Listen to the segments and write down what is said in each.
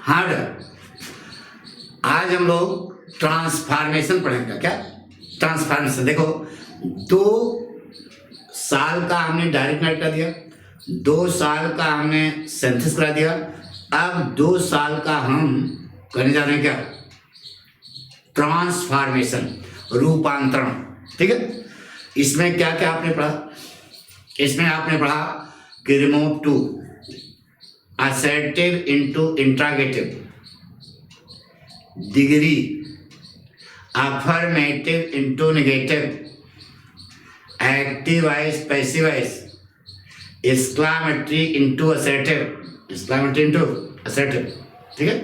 हाँ बेटा, आज हम लोग ट्रांसफॉर्मेशन पढ़ेंगे। क्या ट्रांसफॉर्मेशन? देखो, 2 साल का हमने डायरेक्ट मेरिट कर दिया, 2 साल का हमने सिंथेसिस करा दिया, अब 2 साल का हम करने जा रहे हैं क्या? ट्रांसफॉर्मेशन, रूपांतरण। ठीक है, इसमें क्या क्या आपने पढ़ा? इसमें आपने पढ़ा कि remove to, assertive into interrogative, degree, affirmative into negative, active wise passive wise, exclamatory into assertive, exclamatory into assertive. ठीक है,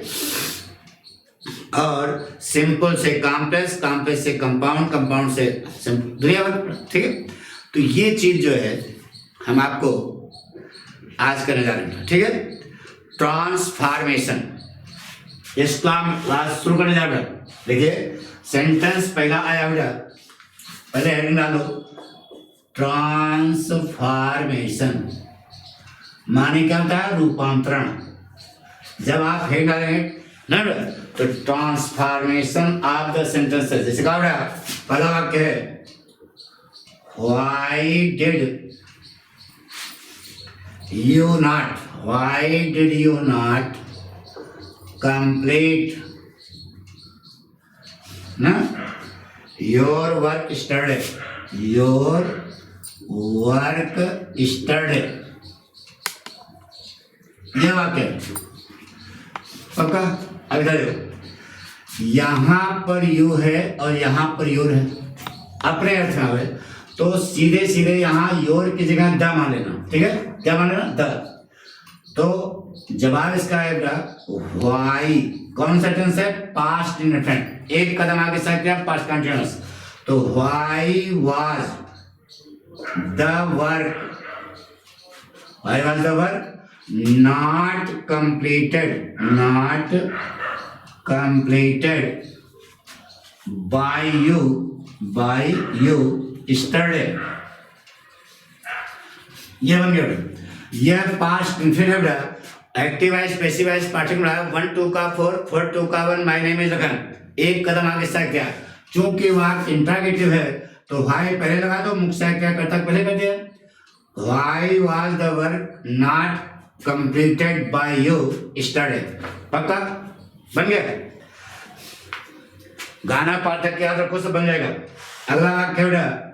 और सिंपल से कॉम्प्लेक्स, कॉम्प्लेक्स से कंपाउंड, कंपाउंड से सिंपल, दुनिया भर। ठीक है, तो ये चीज जो है हम आपको आज करने जा रहे हैं। ठीक है, ट्रांसफॉर्मेशन, इसका हम शुरू करने जा रहे हैं। देखिए, सेंटेंस पहला आया बेटा, पहले हेडिंग डालो, ट्रांसफॉर्मेशन माने क्या होता है? रूपांतरण। जब आप हेडिंग डालेंगे ना बेटा, तो ट्रांसफॉर्मेशन ऑफ द सेंटेंसेस, जैसे कहा बेटा, पहला वाक्य है, why did you not complete ना your work study, ये वाक्य पक्का? अभी देखो, यहां पर यू है और यहां पर योर है, अपने अर्थ में है, तो सीधे सीधे यहां योर की जगह द मान लेना। ठीक है, क्या मान लेना? द। तो जवाब इसका आएगा वाई। कौन सा टेंस है? पास्ट इंडेफिनिट, एक कदम आगे साइड किया, पास्ट कंटीन्यूअस। तो why was the work, not completed by yesterday. ये बन गया। यह past indefinite, active wise, passive wise, particular 1 2 का 4 4 2 का 1, माय नेम इज लखन, एक कदम आगे सर क्या। चूंकि वाक्य इंट्रागेटिव है तो वाई पहले लगा दो, मुख्य सहायक क्या करता पहले कर दिया। Why was the work not completed by yesterday. पक्का बन गया? गाना पाठक याद रखो, सब बन जाएगा। अगला वाक्य बेटा,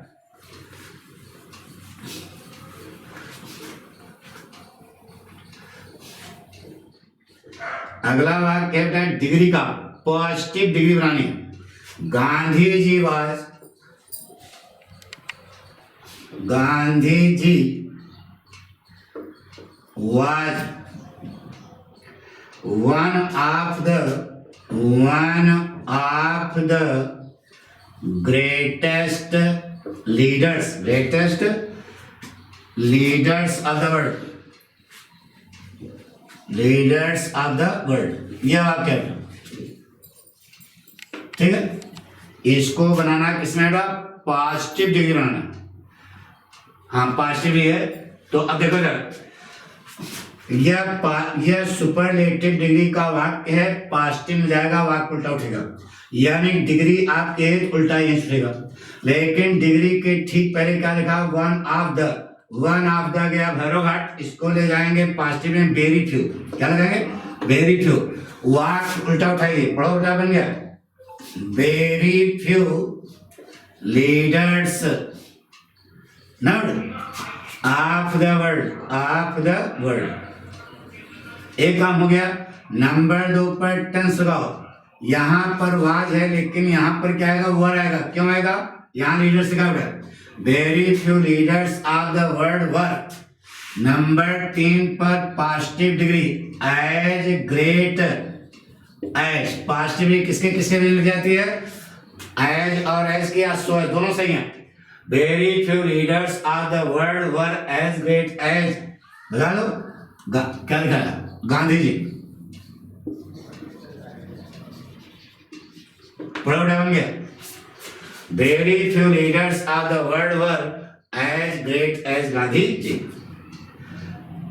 अगला वाक्य है डिग्री का, पॉजिटिव डिग्री बनानी है। Gandhi ji was one of the greatest leaders of the world, leaders of the world. यह वाक्य है। ठीक है, इसको बनाना किसमें? पॉजिटिव डिग्री बनाना। हाँ, पॉजिटिव है। तो अब देखो जरा, यह सुपरलेटिव डिग्री का वाक्य है, पॉजिटिव में जाएगा, वाक्य उल्टा उठेगा, यानी डिग्री आपके उल्टा ही उठेगा। लेकिन डिग्री के ठीक पहले क्या लिखा? वन ऑफ द गया भैरव घाट, इसको ले जाएंगे पॉजिटिव में, वेरी फ्यू। क्या लगाएंगे? Very few. वाक्य उल्टा उठाइए, पढ़ो, उल्टा बन गया, very few leaders of the world. एक काम हो गया। नंबर 2 पर टेंस लगाओ। यहां पर वाज है, लेकिन यहां पर क्या आएगा? वर आएगा। क्यों आएगा? यहां लीडर्स लिखा हुआ है, very few leaders of the world were. Number 3 पर positive degree, as great as. Positive degree किसके किसके लिए लिख जाती है? एज और एज के दोनों सही हैं। Very few leaders of the world were as great as, बता लो क्या लिखा है? गांधी जी। बड़ा बन गया, very few leaders of the world were as great as Gandhi ji.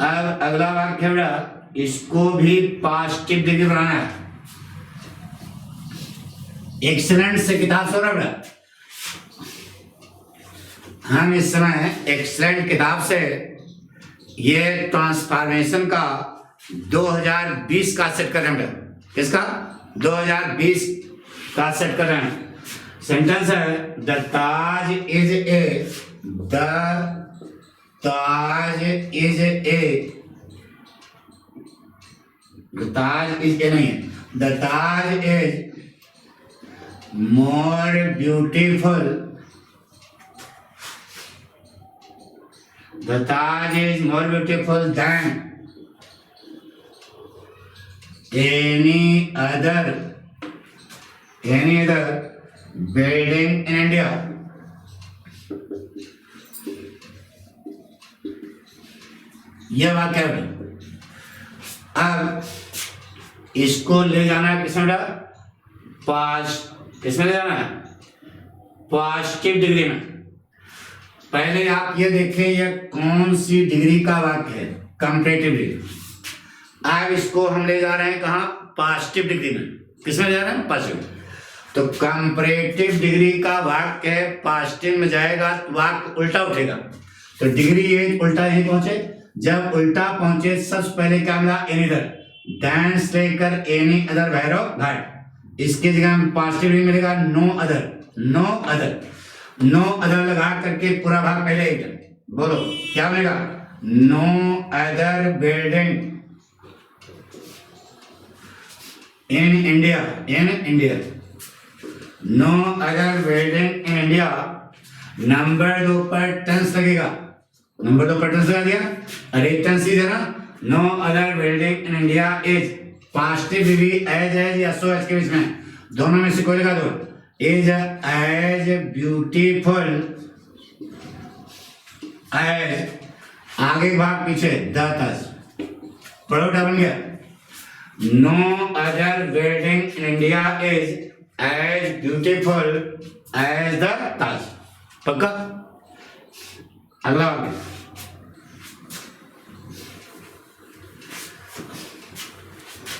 अब अगला वाक्य बड़ा, इसको भी पॉजिटिव डिग्री बनाना है। एक्सीलेंट से किताब से रहा, हम इस समय एक्सीलेंट किताब से ये ट्रांसफॉर्मेशन का 2020 का सेट कर रहे हैं। किसका? 2020 का सेट कर रहे हैं। सेंटेंस है the Taj is a, the Taj is a, the Taj is a नहीं है, the Taj is more beautiful, the Taj is more beautiful than any other building in India. यह वाक्य है। अब इसको ले जाना है किसमें? किसमें ले जाना है? पॉजिटिव डिग्री में। पहले आप ये देखें ये कौन सी डिग्री का वाक्य है? Comparative degree. अब इसको हम ले जा रहे हैं कहाँ? पॉजिटिव डिग्री में। किसमें ले जा रहे हैं? पॉजिटिव। तो कंपैरेटिव डिग्री का वाक्य है, पॉजिटिव में जाएगा तो वाक्य उल्टा उठेगा। तो डिग्री ये उल्टा यही पहुंचे। जब उल्टा पहुंचे सबसे पहले क्या मिला? एनीदर, देन से लेकर एनी अदर भैरव घाट। इसकी जगह में पॉजिटिव डिग्री मिलेगा no other, no other, no other लगा करके पूरा भाग पहले एक बोलो क्या मिलेगा? No other building in India, in India, no other building in India. Number 2 पर टेंस लगेगा, नंबर 2 पर टेंस लगा दिया। अरे टेंस ही देना, no other building in India is positive degree as या सो एज के बीच में दोनों में से कोई लगा दो। इज एज ब्यूटीफुल एज, आगे भाग पीछे द ताज, पढ़ो क्या बन गया? No other building in India is as beautiful as the Taj. पक्का? अगला वाक्य,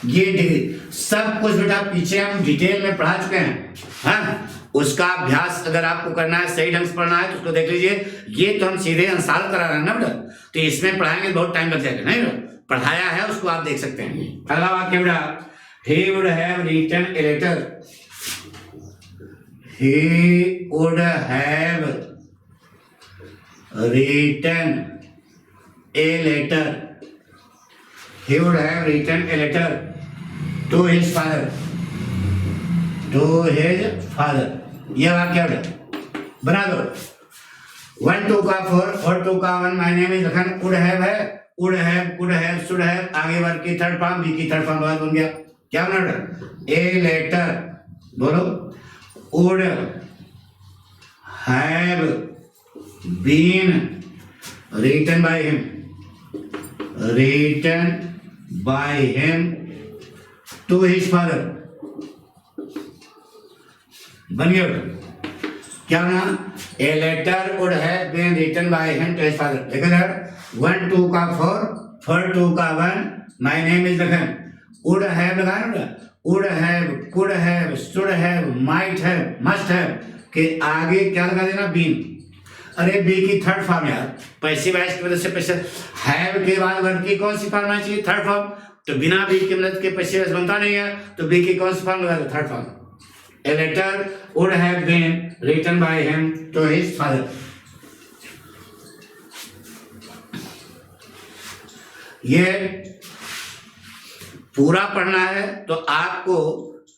ये डिग्री सब कुछ बेटा पीछे हम डिटेल में पढ़ा चुके हैं। हाँ, उसका अभ्यास अगर आपको करना है, सही ढंग से पढ़ना है तो उसको देख लीजिए। ये तो हम सीधे आंसर करा रहे हैं ना बेटा, तो इसमें पढ़ाएंगे बहुत टाइम लग जाएगा। नहीं बेटा, पढ़ाया है उसको आप देख सकते हैं। अगला वाक्य बेटा, he would have written a letter, he would have written a letter, he would have written a letter to his father, to his father। यह वाक्य बना दो। 1 2 का 4 और 2 का 1, my name is Lakhan. Would have है, would have, could have, should have, आगे वर्ग की थर्ड फॉर्म, बी की थर्ड फॉर्म बन गया। क्या बना रहा? ए लेटर, बोलो, would have been written by him, written by him to his father. बन गया क्या बना? A letter would have been written by him to his father. देखो यार, 1 2 का 4 2 का 1, my name is Lakhan. Would have लगाना ना, would have, could have, should have, might have, must have के आगे क्या लगा देना? बीन। अरे बी की थर्ड फॉर्म यार, पैसिव वॉइस की वजह से पैसे हैव के बाद वर्ग की कौन सी फॉर्म आनी चाहिए? Third form. तो बिना बी की मदद के पैसिव वॉइस बनता नहीं है, तो बी की कौन सी फॉर्म लगा दो? Third form. A letter would have been written by him to his father। ये पूरा पढ़ना है तो आपको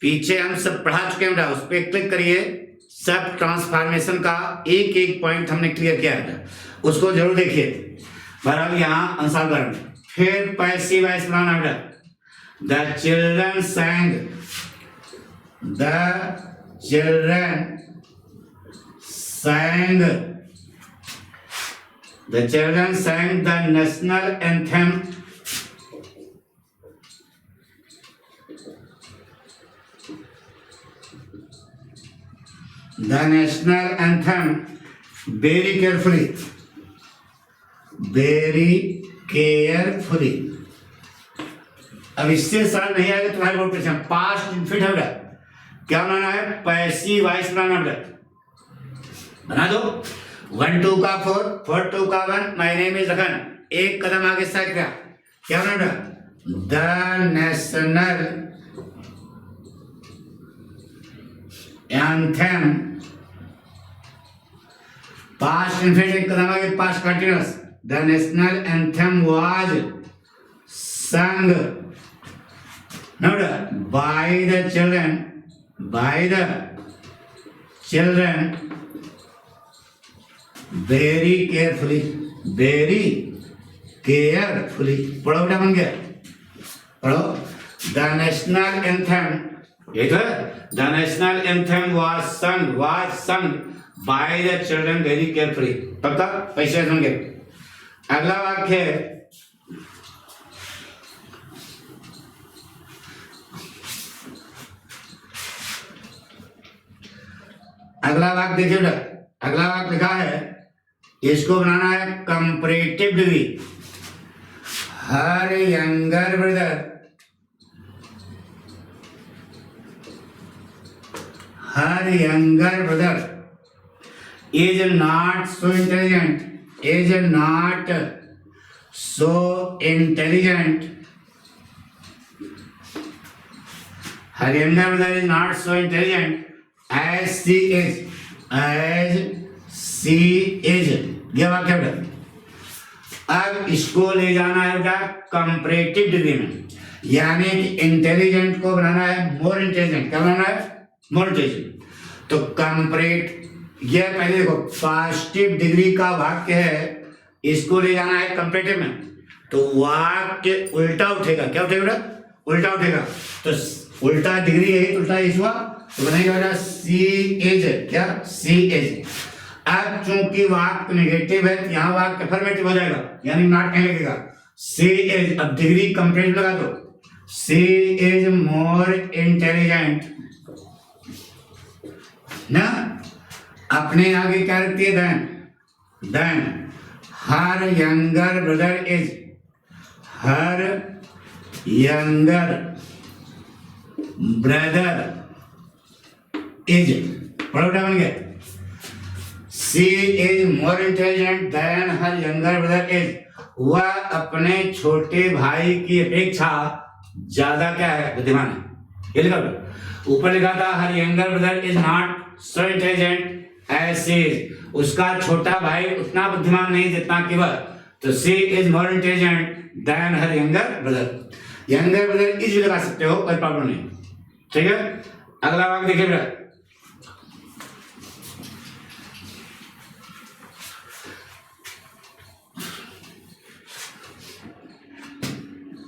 पीछे हम सब पढ़ा चुके हैं, उस पर क्लिक करिए। सब ट्रांसफॉर्मेशन का एक एक पॉइंट हमने क्लियर किया है, उसको जरूर देखिए। बहरहाल यहाँ आंसर करना, फिर पैसिव वॉइस बनाना बेटा। The children sang, the children sang, the children sang the national anthem, the national anthem very carefully, very carefully। अब इससे सरल नहीं आएगा तुम्हारे बोर्ड परीक्षा में। पास्ट इनफिनिट है बेटा, क्या बनाना है, पैसिव वॉइस बनाना बेटा, बना दो। 1 2 का 4, 4 2 का 1, माय नेम इज लखन, एक कदम आगे साइड का क्या बना बेटा, the national anthem, past infinite एक कदम आगे, past continuous, the national anthem was संग by the children very carefully, पढ़ो बेटा, बन गया, पढ़ो। द नेशनल एंथम, ये तो the national anthem was sung by the children very carefully, पक्का पैसे बन गए। अगला वाक्य है, अगला वाक्य देखिए बेटा, अगला वाक्य लिखा है, इसको बनाना है comparative degree. Her younger brother is not so intelligent, her younger brother is not so intelligent as she is, ये वाक्य बेटा। अब इसको ले जाना है बेटा कंपैरेटिव डिग्री में, यानी कि इंटेलिजेंट को बनाना है मोर इंटेलिजेंट, क्या बनाना है, मोर इंटेलिजेंट। तो कंपैरेट, ये पहले देखो पॉजिटिव डिग्री का वाक्य है, इसको ले जाना है कंपैरेटिव में, तो वाक्य उल्टा उठेगा, क्या उठेगा बेटा, उल्टा उठेगा। तो उल्टा डिग्री यही, उल्टा इस हुआ, तो बनेगा बेटा सी एज, क्या सी एज। अब चूंकि वाक्य नेगेटिव है, तो यहाँ वाक्य अफर्मेटिव हो जाएगा, यानी नॉट कहने लगेगा, सी एज। अब डिग्री कंपैरेटिव लगा दो, सी इज मोर इंटेलिजेंट ना, अपने आगे क्या रखती है, than her younger brother is, her younger brother is, पढ़ोटा बन गया, she is more intelligent than her younger brother is, वह अपने छोटे भाई की अपेक्षा ज्यादा क्या है, बुद्धिमान है। ये लिखा ऊपर लिखा था her younger brother is not so intelligent as she is, उसका छोटा भाई उतना बुद्धिमान नहीं जितना कि वह, तो she is more intelligent than her younger brother. Younger brother is लगा सकते हो, कोई प्रॉब्लम नहीं, ठीक है। अगला वाक्य देखिए बेटा,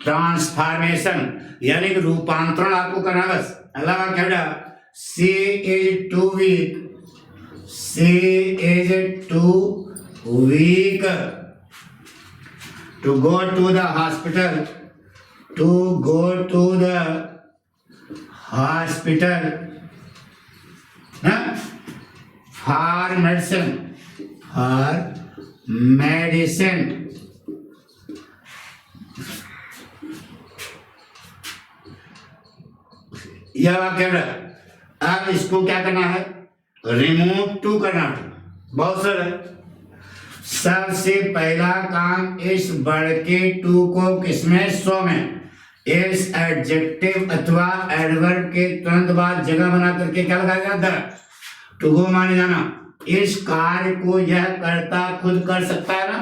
ट्रांसफॉर्मेशन यानी कि रूपांतरण आपको करना बस। अगला वाक्य बेटा, she is too weak, she is too weak to go to the hospital, to go to the hospital for medicine, यह वाक्य है। अब इसको क्या करना है, रिमूव टू करना है, बहुत सरल है। सबसे पहला काम इस बढ़ के टू को किसमें, सो में, इस एडजेक्टिव अथवा एडवर्ब के तुरंत बाद जगह बना करके क्या लगाएगा, द, टू गो माने जाना। इस कार्य को यह करता खुद कर सकता है ना,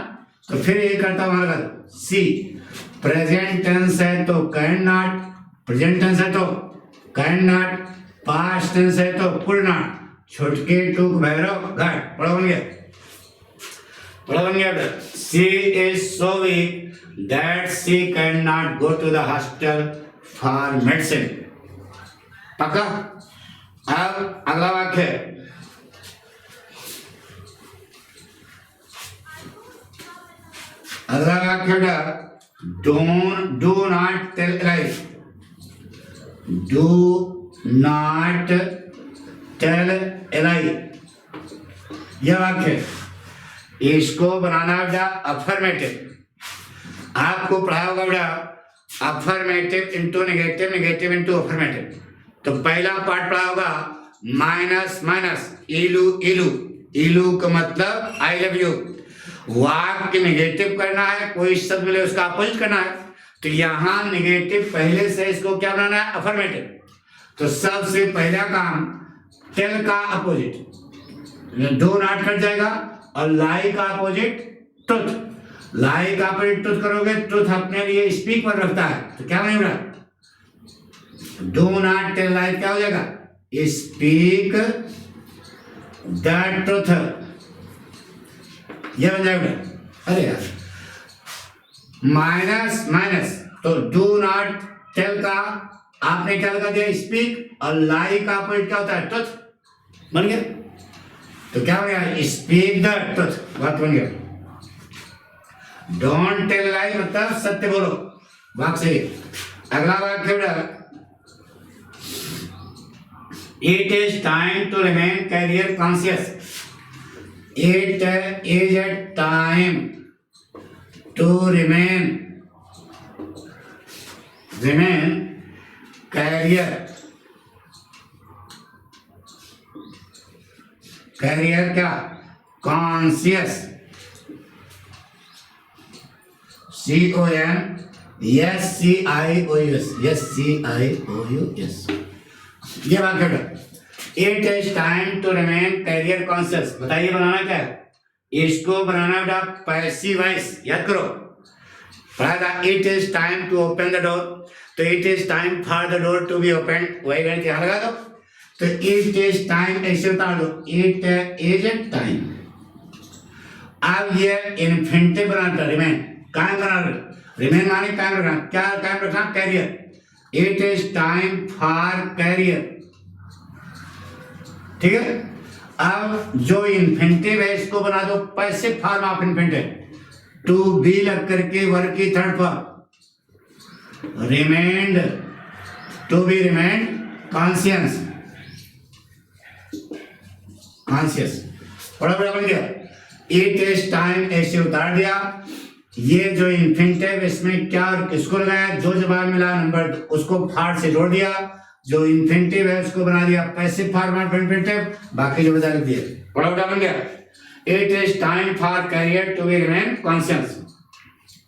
तो फिर ये करता मानेगा सी। प्रेजेंट टेंस है तो कैन नॉट, प्रेजेंट टेंस है तो कैन नॉट, पास्ट टेंस है तो कुड नॉट, छुटके टूक भैरव घाट, पढ़ो बन गया, पढ़ो बन गया। She is so weak that she can not go to the hospital for medicine, पक्का। अब अगला वाक्य, अगला वाक्य do not tell lies, do not tell a lie, यह वाक्य, इसको बनाना बेटा अफर्मेटिव। आपको पढ़ाया होगा बेटा affirmative into negative, negative into affirmative. तो पहला पार्ट पढ़ा होगा माइनस माइनस, इलू इलू, इलू का मतलब आई लव यू। वाक्य नेगेटिव करना है, कोई शब्द मिले उसका अपोजिट करना है, तो यहाँ नेगेटिव पहले से इसको क्या बनाना है, अफर्मेटिव। तो सबसे पहला काम टेल का अपोजिट, डू नॉट कट जाएगा, और लाई का अपोजिट ट्रुथ। लाई का अपोजिट ट्रुथ करोगे, ट्रुथ अपने लिए स्पीक पर रखता है, तो क्या बनेगा, डू नॉट टेल लाई क्या हो जाएगा, स्पीक द ट्रुथ, ये बन जाएगा। अरे यार, माइनस माइनस, तो डू नॉट टेल का आपने क्या लगा दिया, स्पीक, और लाई का अपोजिट क्या होता है, ट्रुथ, बन गया। तो क्या हो गया, स्पीक द ट्रुथ, बात बन गया। डोंट टेल लाई मतलब सत्य बोलो, वाक्य से। अगला वाक्य, it is time to remain career conscious. It is a time to remain career क्या, कॉन्शियस, CONSCIOUS, ये बात कर। It is time to remain career conscious, बताइए बनाना क्या है, इसको बनाना बेटा पैसिव वॉइस, याद करो पढ़ा था। It is time to open the door, तो it is time for the door to be open, वही गणित यहाँ लगा दो। तो इट इज टाइम ऐसे उतार दो, इट इज टाइम। अब ये इन्फिनिटिव बनाना, रिमेन कायम बनाना, रिमेन माने कायम रखना, क्या कायम रखना, career. It is time for career, ठीक है। अब जो इन्फिनिटिव है इसको बना दो passive form of infinitive, to be लग करके वर्ग की third form, remained, to be remained conscious, conscious, बड़ा बड़ा बन गया। इट इज टाइम ऐसे उतार दिया। ये जो इन्फिनिटिव इसमें क्या और किसको लगाया, जो जवाब मिला नंबर उसको फाड़ से जोड़ दिया, जो इन्फिनिटिव है उसको बना दिया पैसिव फॉर्म ऑफ इन्फिनिटिव, बाकी जो बता दिए, बड़ा बड़ा बन गया। It is time for career to be remain conscious,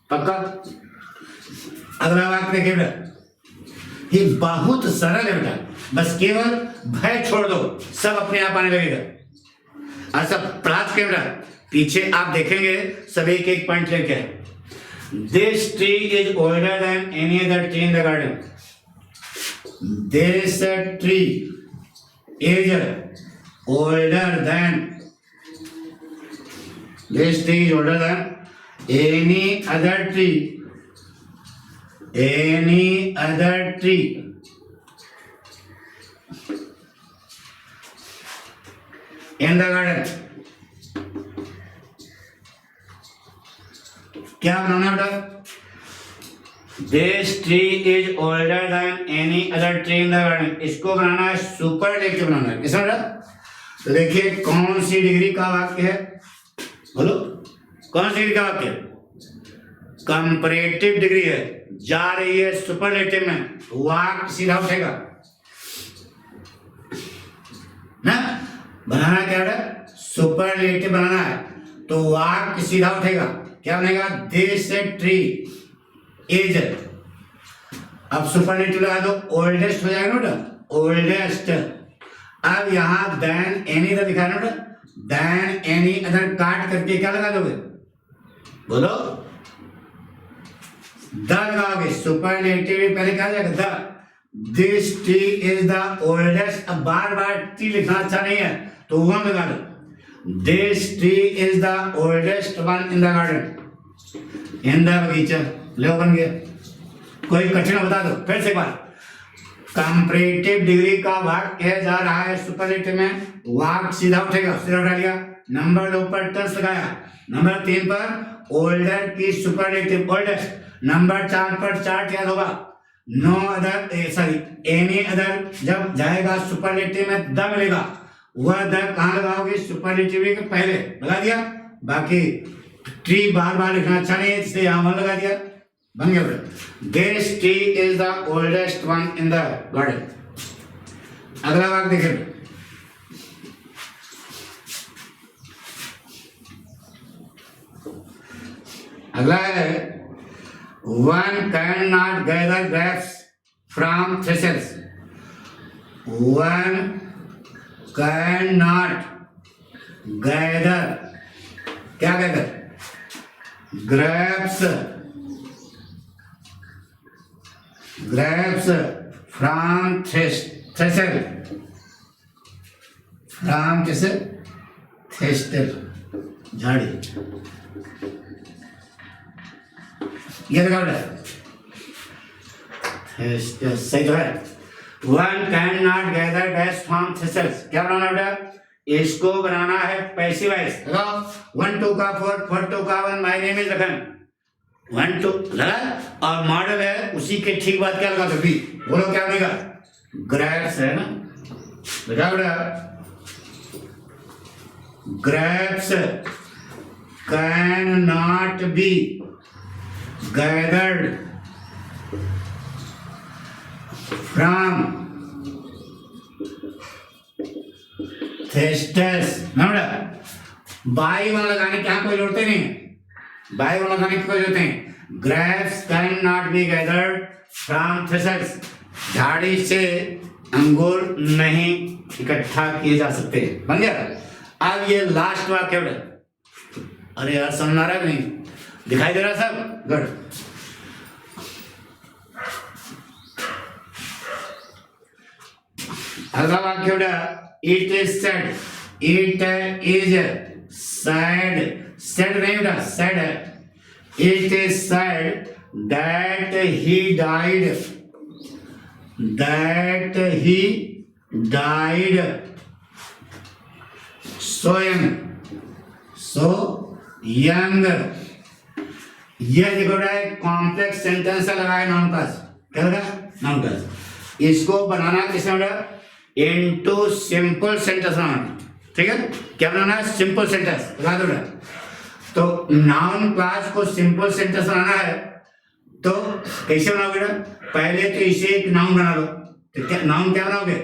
पक्का। अगला वाक्य देखिए बेटा, ये बहुत सरल है बेटा, बस केवल भय छोड़ दो, सब अपने आप आने लगेगा। और सब प्राप्त के बेटा पीछे आप देखेंगे सब एक एक पॉइंट लेके। This tree is older than any other tree in the garden. This tree is older than, this tree is older than any other tree, any other tree in the garden. क्या बनाना बेटा, this tree is older than any other tree in the garden, इसको बनाना है superlative बनाना है, कैसा बेटा। तो देखिए कौन सी डिग्री का वाक्य है, बोलो कौन सी डिग्री का वाक्य है, कंपैरेटिव डिग्री है, जा रही है सुपरलेटिव में, वाक्य सीधा उठेगा ना। बनाना क्या है, सुपरलेटिव बनाना है, तो वाक्य सीधा उठेगा, क्या बनेगा, दिस ट्री इज, अब सुपरलेटिव लगा दो, ओल्डेस्ट हो जाएगा ना, ओल्डेस्ट। अब यहां देन एनी अदर दिखा ना, देन एनी अदर काट करके क्या लगा दोगे, बोलो द लगाओगे, सुपरलेटिव पहले क्या जाएगा, the. This tree is the oldest, अब बार बार ट्री लिखना अच्छा नहीं है तो वन लगा दो, this tree is the oldest one in the garden, in the बगीचा, लो बन गया। कोई कठिन बता दो फिर से एक बार। कंपैरेटिव डिग्री का वाक्य जा रहा है सुपरलेटिव में, वाक्य सीधा उठेगा, सीधा उठा लिया, नंबर 2 पर टस लगाया, नंबर 3 पर ओल्डर की सुपरलेटिव ओल्डेस्ट, नंबर 4 पर चार्ट याद होगा, no other sorry any other जब जाएगा सुपरलेटिव में द मिलेगा, वह द कहाँ लगाओगे, सुपरलेटिव के पहले लगा दिया। बाकी ट्री बार बार लिखना अच्छा नहीं है इसलिए यहाँ वन लगा दिया, बन गया बेटा। This tree is the oldest one in the garden. अगला वाक्य देखिए, अगला है one can not gather grapes from threshers. One can not gather, क्या gather, grapes, grapes from thresher, from कैसे, थ्रेशर झाड़ी, ये लगा बेटा, सही तो है। One can not gather grapes from threshers, क्या बनाना बेटा, इसको बनाना है पैसिव वॉइस। लगाओ 1 2 का 4 4 2 का 1, माय नेम इज लखन, 1 2 लगा, और मॉडल है उसी के ठीक बाद क्या लगा दो बी, बोलो क्या बनेगा, ग्रेप्स है ना, लगा बेटा, grapes can not be gathered from threshes, ना बेटा, बाई वन लगाने की यहाँ कोई जरूरत नहीं, बाई वन लगाने की कोई जरूरत नहीं। Grapes can not be gathered from threshers, झाड़ी से अंगूर नहीं इकट्ठा किए जा सकते, बन गया। अब ये लास्ट वाक्य बेटा, अरे यार समझ आ रहा है नहीं, दिखाई दे रहा सब, गुड। अगला वाक्य बेटा, it is said, it is said, said नहीं बेटा, सेड है, it is said that he died, that he died so young, so young. ये देखो बेटा कॉम्प्लेक्स सेंटेंस लगाए नाउन क्लास, क्या लगा, नाउन क्लास। इसको बनाना किसने बेटा, इनटू सिंपल सेंटेंस बनाना, ठीक है, क्या बनाना है, सिंपल सेंटेंस, लगा दो बेटा। तो नाउन क्लास को सिंपल सेंटेंस बनाना है तो कैसे बनाओगे बेटा, पहले तो इसे एक नाउन बना लो, तो क्या नाउन क्या बनाओगे,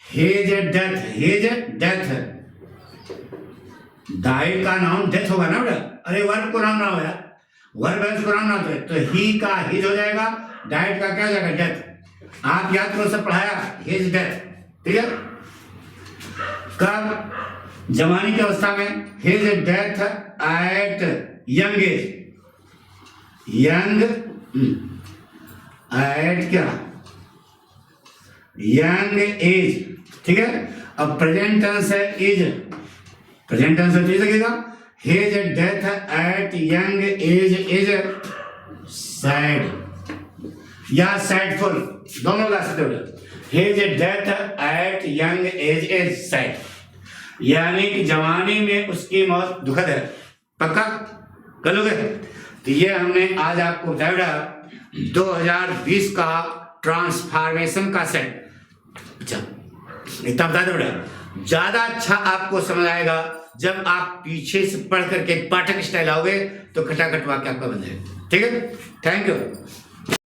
his death, his death, died का नाउन डेथ होगा ना बेटा, अरे वर्ब को नाउन ना होगा, वर्ब है उसको नाउन ना होता है, तो ही का हिज हो जाएगा, डाइड का क्या हो जाएगा, डेथ। आप याद करो, सब पढ़ाया, हिज डेथ, ठीक है। कब, जवानी की अवस्था में, his death eight young age, young eight क्या, यंग एज, ठीक है। अब प्रेजेंट टेंस है इज, प्रेजेंट टेंस है तो लगेगा, his death eight young age is sad या सैडफुल, दोनों ला सकते हो। His death eight young age is sad, यानी कि जवानी में उसकी मौत दुखद है, पक्का कर लोगे। तो ये हमने आज आपको बताया 2020 का ट्रांसफॉर्मेशन का सेट। अच्छा इतना बता दो बेटा, ज्यादा अच्छा आपको समझ आएगा जब आप पीछे से पढ़ करके पाठक स्टाइल आओगे तो खटाखट वाक्य आपका बन जाएगा, ठीक है। Thank you.